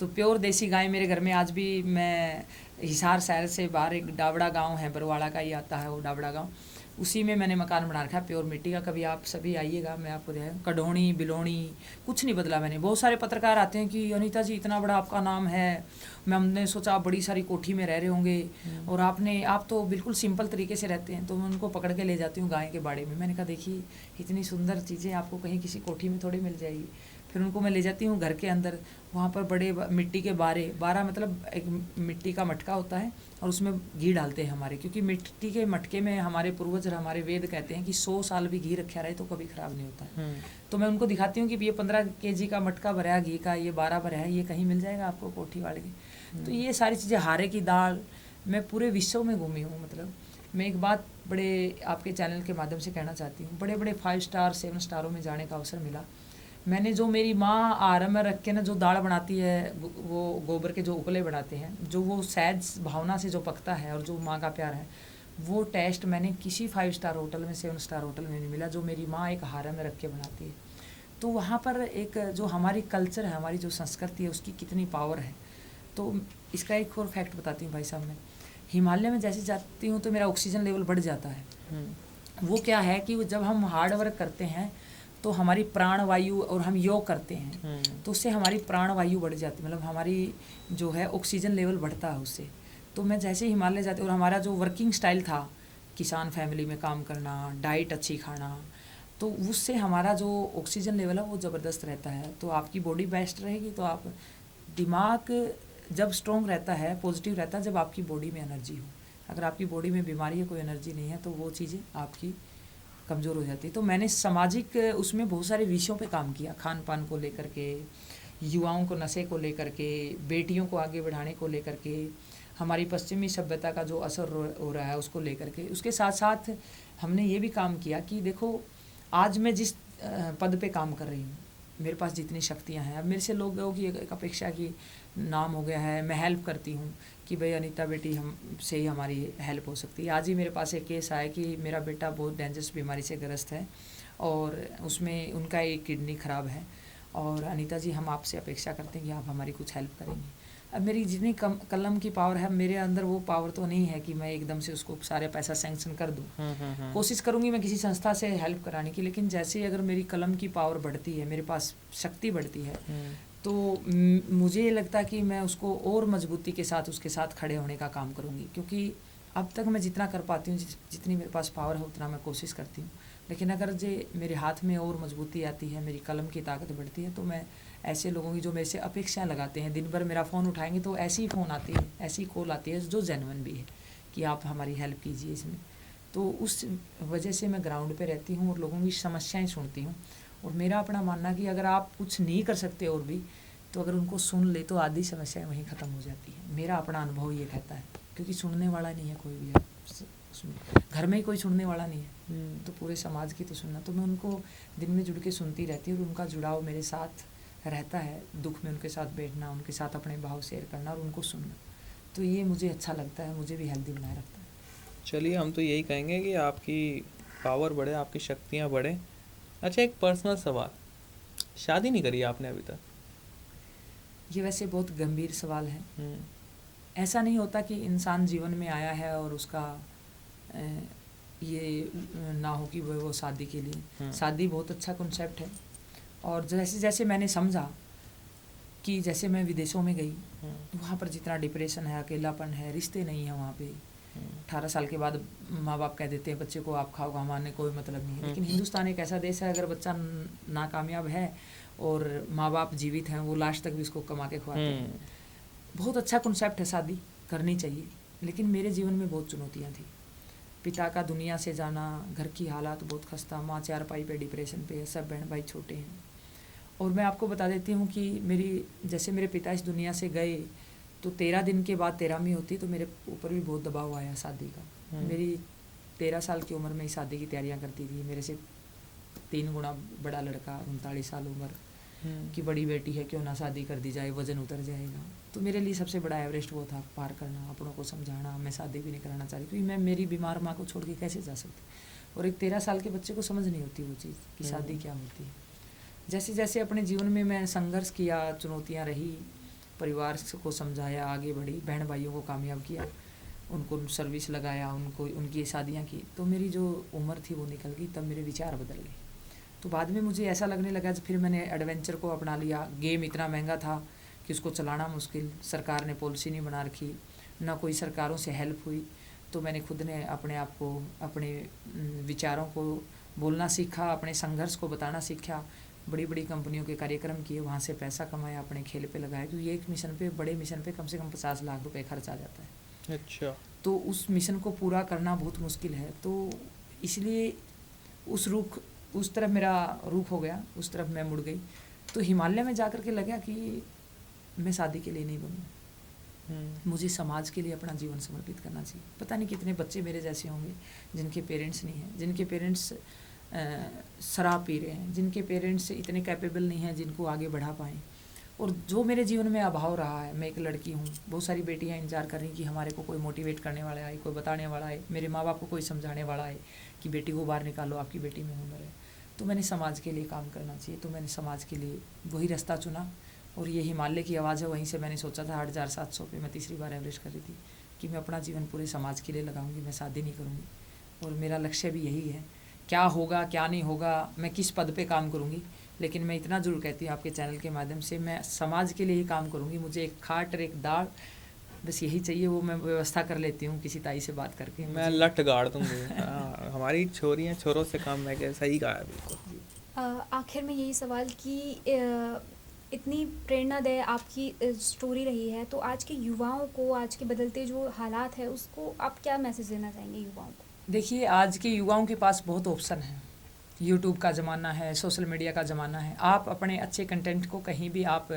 S2: तो प्योर देसी गाय मेरे घर में आज भी। मैं हिसार शहर से बाहर एक डावड़ा गांव है, बरवाड़ा का ही आता है वो डावड़ा गांव, उसी में मैंने मकान बना रखा है प्योर मिट्टी का। कभी आप सभी आइएगा, मैं आपको दिखाऊं, कढौनी बिलोनी कुछ नहीं बदला मैंने। बहुत सारे पत्रकार आते हैं कि अनीता जी इतना बड़ा आपका नाम है, मैं हमने सोचा आप बड़ी सारी कोठी में रह रहे होंगे, और आप तो बिल्कुल सिंपल तरीके से रहते हैं। तो मैं उनको पकड़ के ले जाती हूँ गाय के बाड़े में। मैंने कहा देखिए इतनी सुंदर चीज़ें आपको कहीं किसी कोठी में थोड़ी मिल जाएगी। फिर उनको मैं ले जाती हूँ घर के अंदर, वहाँ पर बड़े मिट्टी के बारह मतलब एक मिट्टी का मटका होता है, और उसमें घी डालते हैं हमारे, क्योंकि मिट्टी के मटके में हमारे पूर्वज और हमारे वेद कहते हैं कि 100 साल भी घी रखा रहे तो कभी ख़राब नहीं होता है। तो मैं उनको दिखाती हूँ कि ये 15 kg का मटका भरा है घी का, ये 12 भरा है, ये कहीं मिल जाएगा आपको कोठी वाले के। तो ये सारी चीज़ें, हारे की दाल, मैं पूरे विश्व में घूमी हूँ। मतलब मैं एक बात बड़े आपके चैनल के माध्यम से कहना चाहती हूँ, बड़े बड़े 5 स्टार 7 स्टारों में जाने का अवसर मिला। मैंने जो मेरी माँ आहार में रख के ना जो दाल बनाती है, वो गोबर के जो उपले बनाते हैं, जो वो सहज भावना से जो पकता है और जो माँ का प्यार है, वो टेस्ट मैंने किसी 5 स्टार होटल में 7 स्टार होटल में नहीं मिला, जो मेरी माँ एक आहार में रख के बनाती है। तो वहाँ पर एक जो हमारी कल्चर है, हमारी जो संस्कृति है, उसकी कितनी पावर है। तो इसका एक और फैक्ट बताती हूँ भाई साहब, मैं हिमालय में जैसे जाती हूँ तो मेरा ऑक्सीजन लेवल बढ़ जाता है। वो क्या है कि जब हम हार्ड वर्क करते हैं तो हमारी प्राण वायु, और हम योग करते हैं तो उससे हमारी प्राण वायु बढ़ जाती है, मतलब हमारी जो है ऑक्सीजन लेवल बढ़ता है उससे। तो मैं जैसे हिमालय जाती, और हमारा जो वर्किंग स्टाइल था, किसान फैमिली में काम करना, डाइट अच्छी खाना, तो उससे हमारा जो ऑक्सीजन लेवल है वो ज़बरदस्त रहता है। तो आपकी बॉडी बेस्ट रहेगी, तो आप दिमाग जब स्ट्रॉन्ग रहता है, पॉजिटिव रहता है, जब आपकी बॉडी में एनर्जी हो। अगर आपकी बॉडी में बीमारी है, कोई एनर्जी नहीं है, तो वो चीज़ें आपकी कमज़ोर हो जाती है। तो मैंने सामाजिक उसमें बहुत सारे विषयों पे काम किया, खान पान को लेकर के, युवाओं को नशे को लेकर के, बेटियों को आगे बढ़ाने को लेकर के, हमारी पश्चिमी सभ्यता का जो असर हो रहा है उसको लेकर के। उसके साथ साथ हमने ये भी काम किया कि देखो, आज मैं जिस पद पे काम कर रही हूँ, मेरे पास जितनी शक्तियाँ हैं, अब मेरे से लोगों की एक अपेक्षा की नाम हो गया है, मैं हेल्प करती हूँ कि भाई अनीता बेटी हम से ही हमारी हेल्प हो सकती है। आज ही मेरे पास एक केस आया कि मेरा बेटा बहुत डेंजरस बीमारी से ग्रस्त है और उसमें उनका एक किडनी ख़राब है, और अनीता जी हम आपसे अपेक्षा करते हैं कि आप हमारी कुछ हेल्प करेंगे। अब मेरी जितनी कलम की पावर है, मेरे अंदर वो पावर तो नहीं है कि मैं एकदम से उसको सारे पैसा सैंक्शन कर दूँ। कोशिश करूँगी मैं किसी संस्था से हेल्प कराने की, लेकिन जैसे ही अगर मेरी कलम की पावर बढ़ती है, मेरे पास शक्ति बढ़ती है, तो मुझे ये लगता है कि मैं उसको और मजबूती के साथ उसके साथ खड़े होने का काम करूँगी। क्योंकि अब तक मैं जितना कर पाती हूँ, जितनी मेरे पास पावर है उतना मैं कोशिश करती हूँ, लेकिन अगर जे मेरे हाथ में और मजबूती आती है, मेरी कलम की ताकत बढ़ती है, तो मैं ऐसे लोगों की जो मेरे से अपेक्षाएं लगाते हैं, दिन भर मेरा फ़ोन उठाएंगे तो ऐसी फ़ोन आती है, ऐसी कॉल आती है जो जेन्युइन भी है कि आप हमारी हेल्प कीजिए इसमें। तो उस वजह से मैं ग्राउंड पे रहती हूँ और लोगों की समस्याएं सुनती हूँ। और मेरा अपना मानना कि अगर आप कुछ नहीं कर सकते और भी, तो अगर उनको सुन ले तो आधी समस्याएं वहीं ख़त्म हो जाती है। मेरा अपना अनुभव ये कहता है, क्योंकि सुनने वाला नहीं है कोई भी। घर में ही कोई सुनने वाला नहीं है, तो पूरे समाज की तो सुनना। तो मैं उनको दिन में जुड़ के सुनती रहती हूँ और उनका जुड़ाव मेरे साथ रहता है, दुख में उनके साथ बैठना, उनके साथ अपने भाव शेयर करना और उनको सुनना। तो ये मुझे अच्छा लगता है, मुझे भी हेल्दी बनाए रखता है।
S1: चलिए, हम तो यही कहेंगे कि आपकी पावर बढ़े, आपकी शक्तियाँ बढ़े। अच्छा, एक पर्सनल सवाल, शादी नहीं करी आपने अभी तक?
S2: ये वैसे बहुत गंभीर सवाल है। ऐसा नहीं होता कि इंसान जीवन में आया है और उसका ये ना हो कि वो शादी के लिए। शादी बहुत अच्छा कॉन्सेप्ट है, और जैसे जैसे मैंने समझा कि जैसे मैं विदेशों में गई तो वहाँ पर जितना डिप्रेशन है, अकेलापन है, रिश्ते नहीं है वहाँ पे। 18 साल के बाद माँ बाप कह देते हैं बच्चे को आप खाओ, हमारे कोई मतलब नहीं है। लेकिन हिंदुस्तान एक ऐसा देश है, अगर बच्चा नाकामयाब है और माँ बाप जीवित हैं, वो लास्ट तक भी उसको कमा के खुआते हैं। बहुत अच्छा कॉन्सेप्ट है, शादी करनी चाहिए। लेकिन मेरे जीवन में बहुत चुनौतियाँ थी। पिता का दुनिया से जाना, घर की हालात बहुत खस्ता, माँ चारपाई पे डिप्रेशन पे है, सब बहन भाई छोटे हैं। और मैं आपको बता देती हूँ कि जैसे मेरे पिता इस दुनिया से गए तो 13 दिन के बाद 13वीं होती, तो मेरे ऊपर भी बहुत दबाव आया शादी का। मेरी 13 साल की उम्र में ही शादी की तैयारियाँ करती थी। मेरे से 3 गुना बड़ा लड़का, 39 साल उम्र की बड़ी बेटी है, क्यों ना शादी कर दी जाए, वजन उतर जाएगा। तो मेरे लिए सबसे बड़ा एवरेस्ट वो था, पार करना, अपनों को समझाना। मैं शादी भी नहीं कराना चाह रही, क्योंकि मैं मेरी बीमार माँ को छोड़ के कैसे जा सकती। और एक 13 साल के बच्चे को समझ नहीं होती वो चीज़ कि शादी क्या होती है। जैसे जैसे अपने जीवन में मैं संघर्ष किया, चुनौतियाँ रही, परिवार को समझाया, आगे बढ़ी, बहन भाइयों को कामयाब किया, उनको सर्विस लगाया, उनको उनकी शादियाँ की, तो मेरी जो उम्र थी वो निकल गई। तब मेरे विचार बदल गए। तो बाद में मुझे ऐसा लगने लगा, फिर मैंने एडवेंचर को अपना लिया। गेम इतना महंगा था कि उसको चलाना मुश्किल, सरकार ने पॉलिसी नहीं बना रखी, ना कोई सरकारों से हेल्प हुई। तो मैंने खुद ने अपने आप को, अपने विचारों को बोलना सीखा, अपने संघर्ष को बताना सीखा, बड़ी बड़ी कंपनियों के कार्यक्रम किए, वहाँ से पैसा कमाया, अपने खेल पे लगाया। क्योंकि एक मिशन पे, बड़े मिशन पे कम से कम 50 लाख रुपए खर्च आ जाता है।
S1: अच्छा।
S2: तो उस मिशन को पूरा करना बहुत मुश्किल है। तो इसलिए उस तरफ मेरा रुख हो गया, उस तरफ मैं मुड़ गई। तो हिमालय में जा कर के लगा कि मैं शादी के लिए नहीं बनी। मुझे समाज के लिए अपना जीवन समर्पित करना चाहिए। पता नहीं कितने बच्चे मेरे जैसे होंगे जिनके पेरेंट्स नहीं हैं, जिनके पेरेंट्स शराब पी रहे हैं, जिनके पेरेंट्स इतने कैपेबल नहीं हैं जिनको आगे बढ़ा पाएँ। और जो मेरे जीवन में अभाव रहा है, मैं एक लड़की हूँ, बहुत सारी बेटियाँ इंतजार कर रही कि हमारे को कोई मोटिवेट करने वाला आए, कोई बताने वाला आए, मेरे माँ बाप को कोई समझाने वाला आए कि बेटी को बाहर निकालो, आपकी बेटी में हुनर है। तो मैंने समाज के लिए काम करना चाहिए, तो मैंने समाज के लिए वही रास्ता चुना। और ये हिमालय की आवाज़ है, वहीं से मैंने सोचा था 8700 पे मैं तीसरी बार एवरेस्ट कर रही थी कि मैं अपना जीवन पूरे समाज के लिए लगाऊंगी, मैं शादी नहीं करूँगी। और मेरा लक्ष्य भी यही है, क्या होगा क्या नहीं होगा, मैं किस पद पे काम करूँगी, लेकिन मैं इतना ज़रूर कहती हूँ आपके चैनल के माध्यम से, मैं समाज के लिए ही काम करूँगी। मुझे एक खाट और एक दाल बस यही चाहिए, वो मैं व्यवस्था कर लेती हूँ किसी ताई से बात करके।
S1: मैं लट गाड़ दूंगी। हाँ, हमारी छोरियाँ छोरों से काम, मैं क्या, सही कहा है बिल्कुल।
S3: आखिर में यही सवाल कि इतनी प्रेरणादायी आपकी स्टोरी रही है, तो आज के युवाओं को, आज के बदलते जो हालात है, उसको आप क्या मैसेज देना चाहेंगे युवाओं को?
S2: देखिए, आज के युवाओं के पास बहुत ऑप्शन है। यूट्यूब का ज़माना है, सोशल मीडिया का ज़माना है। आप अपने अच्छे कंटेंट को कहीं भी आप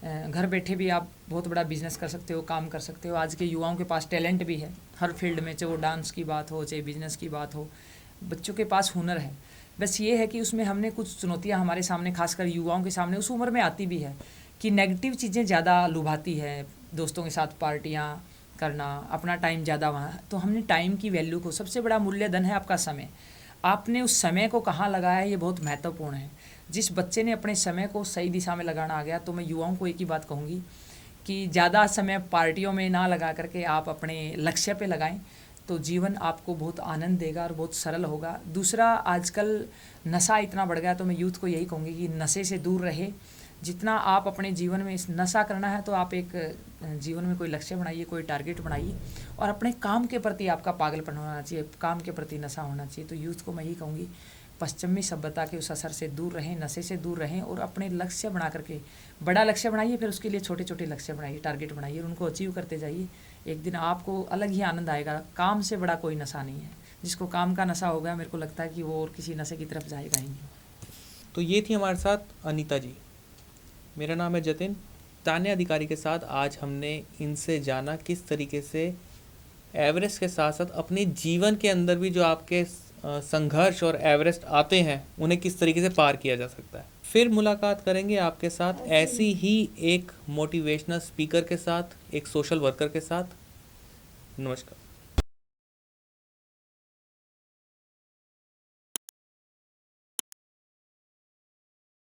S2: घर बैठे भी आप बहुत बड़ा बिजनेस कर सकते हो, काम कर सकते हो। आज के युवाओं के पास टैलेंट भी है हर फील्ड में, चाहे वो डांस की बात हो, चाहे बिजनेस की बात हो, बच्चों के पास हुनर है। बस ये है कि उसमें हमने कुछ चुनौतियां हमारे सामने, खासकर युवाओं के सामने उस उम्र में आती भी है कि नेगेटिव चीज़ें ज़्यादा लुभाती है, दोस्तों के साथ पार्टियाँ करना, अपना टाइम ज़्यादा वहाँ। तो हमने टाइम की वैल्यू को, सबसे बड़ा मूल्य धन है आपका समय, आपने उस समय को कहाँ लगाया है, ये बहुत महत्वपूर्ण है। जिस बच्चे ने अपने समय को सही दिशा में लगाना आ गया, तो मैं युवाओं को एक ही बात कहूँगी कि ज़्यादा समय पार्टियों में ना लगा करके आप अपने लक्ष्य पे लगाएं, तो जीवन आपको बहुत आनंद देगा और बहुत सरल होगा। दूसरा, आजकल नशा इतना बढ़ गया, तो मैं यूथ को यही कहूँगी कि नशे से दूर रहे। जितना आप अपने जीवन में इस नशा करना है, तो आप एक जीवन में कोई लक्ष्य बनाइए, कोई टारगेट बनाइए, और अपने काम के प्रति आपका पागलपन होना चाहिए, काम के प्रति नशा होना चाहिए। तो यूथ को मैं यही कहूँगी, पश्चिमी सभ्यता के उस असर से दूर रहें, नशे से दूर रहें, और अपने लक्ष्य बना करके, बड़ा लक्ष्य बनाइए, फिर उसके लिए छोटे छोटे लक्ष्य बनाइए, टारगेट बनाइए, और उनको अचीव करते जाइए। एक दिन आपको अलग ही आनंद आएगा। काम से बड़ा कोई नशा नहीं है। जिसको काम का नशा हो गया, मेरे को लगता है कि वो और किसी नशे की तरफ जाएगा ही नहीं।
S1: तो ये थी हमारे साथ अनीता जी। मेरा नाम है जतिन। तान्या अधिकारी के साथ आज हमने इनसे जाना किस तरीके से एवरेस्ट के साथ साथ अपने जीवन के अंदर भी जो आपके संघर्ष और एवरेस्ट आते हैं, उन्हें किस तरीके से पार किया जा सकता है। फिर मुलाकात करेंगे आपके साथ ऐसी ही एक मोटिवेशनल स्पीकर के साथ, एक सोशल वर्कर के साथ। नमस्कार।